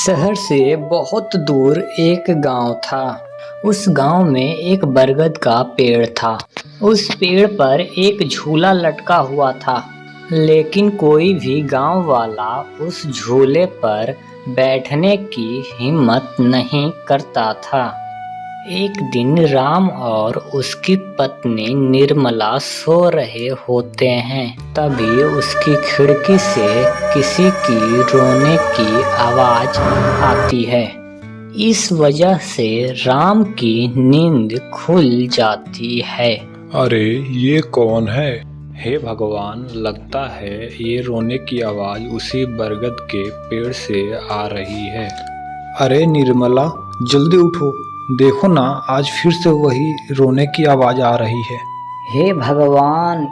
शहर से बहुत दूर एक गांव था। उस गांव में एक बरगद का पेड़ था। उस पेड़ पर एक झूला लटका हुआ था, लेकिन कोई भी गांव वाला उस झूले पर बैठने की हिम्मत नहीं करता था। एक दिन राम और उसकी पत्नी निर्मला सो रहे होते हैं। तभी उसकी खिड़की से किसी की रोने की आवाज आती है। इस वजह से राम की नींद खुल जाती है। अरे ये कौन है? हे भगवान, लगता है ये रोने की आवाज उसी बरगद के पेड़ से आ रही है। अरे निर्मला, जल्दी उठो, देखो ना, आज फिर से वही रोने की आवाज आ रही है। हे भगवान,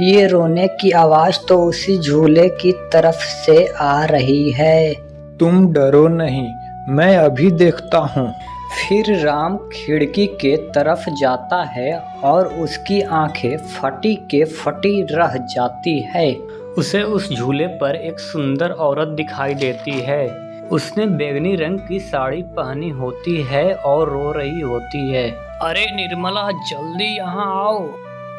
ये रोने की आवाज तो उसी झूले की तरफ से आ रही है। तुम डरो नहीं, मैं अभी देखता हूँ। फिर राम खिड़की के तरफ जाता है और उसकी आंखें फटी के फटी रह जाती है। उसे उस झूले पर एक सुंदर औरत दिखाई देती है। उसने बैंगनी रंग की साड़ी पहनी होती है और रो रही होती है। अरे निर्मला, जल्दी यहाँ आओ।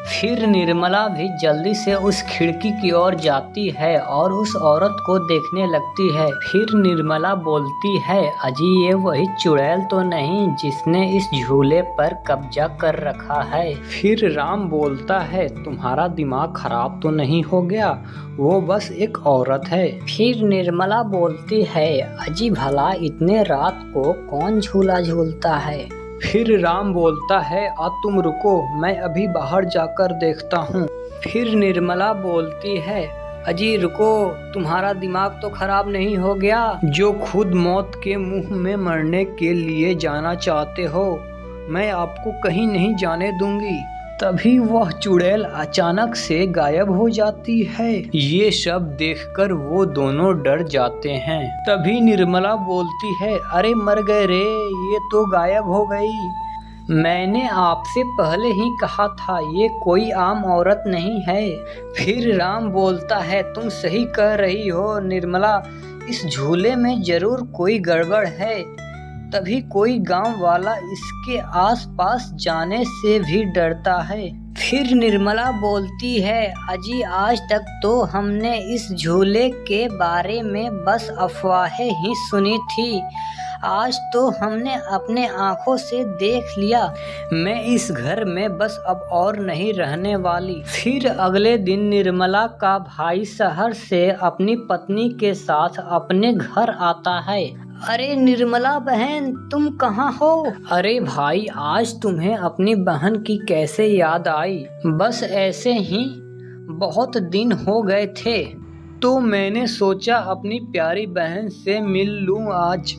फिर निर्मला भी जल्दी से उस खिड़की की ओर जाती है और उस औरत को देखने लगती है। फिर निर्मला बोलती है, अजी ये वही चुड़ैल तो नहीं जिसने इस झूले पर कब्जा कर रखा है। फिर राम बोलता है, तुम्हारा दिमाग खराब तो नहीं हो गया, वो बस एक औरत है। फिर निर्मला बोलती है, अजी भला इतने रात को कौन झूला झूलता है। फिर राम बोलता है, तुम रुको, मैं अभी बाहर जाकर देखता हूँ। फिर निर्मला बोलती है, अजी रुको, तुम्हारा दिमाग तो खराब नहीं हो गया जो खुद मौत के मुंह में मरने के लिए जाना चाहते हो। मैं आपको कहीं नहीं जाने दूंगी। तभी वह चुड़ैल अचानक से गायब हो जाती है। ये सब देखकर वो दोनों डर जाते हैं। तभी निर्मला बोलती है, अरे मर गए रे, ये तो गायब हो गई। मैंने आपसे पहले ही कहा था, ये कोई आम औरत नहीं है। फिर राम बोलता है, तुम सही कह रही हो निर्मला, इस झूले में जरूर कोई गड़बड़ है। तभी कोई गांव वाला इसके आसपास जाने से भी डरता है। फिर निर्मला बोलती है, अजी आज तक तो हमने इस झूले के बारे में बस अफवाहें ही सुनी थी, आज तो हमने अपने आंखों से देख लिया। मैं इस घर में बस अब और नहीं रहने वाली। फिर अगले दिन निर्मला का भाई शहर से अपनी पत्नी के साथ अपने घर आता है। अरे निर्मला बहन, तुम कहाँ हो? अरे भाई, आज तुम्हें अपनी बहन की कैसे याद आई? बस ऐसे ही, बहुत दिन हो गए थे तो मैंने सोचा अपनी प्यारी बहन से मिल लूं आज।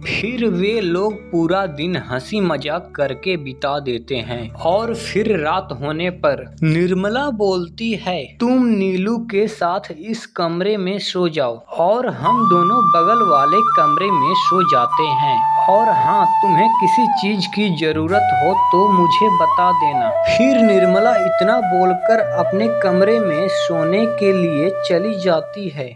फिर वे लोग पूरा दिन हंसी मजाक करके बिता देते हैं और फिर रात होने पर निर्मला बोलती है, तुम नीलू के साथ इस कमरे में सो जाओ और हम दोनों बगल वाले कमरे में सो जाते हैं। और हाँ, तुम्हें किसी चीज की जरूरत हो तो मुझे बता देना। फिर निर्मला इतना बोलकर अपने कमरे में सोने के लिए चली जाती है।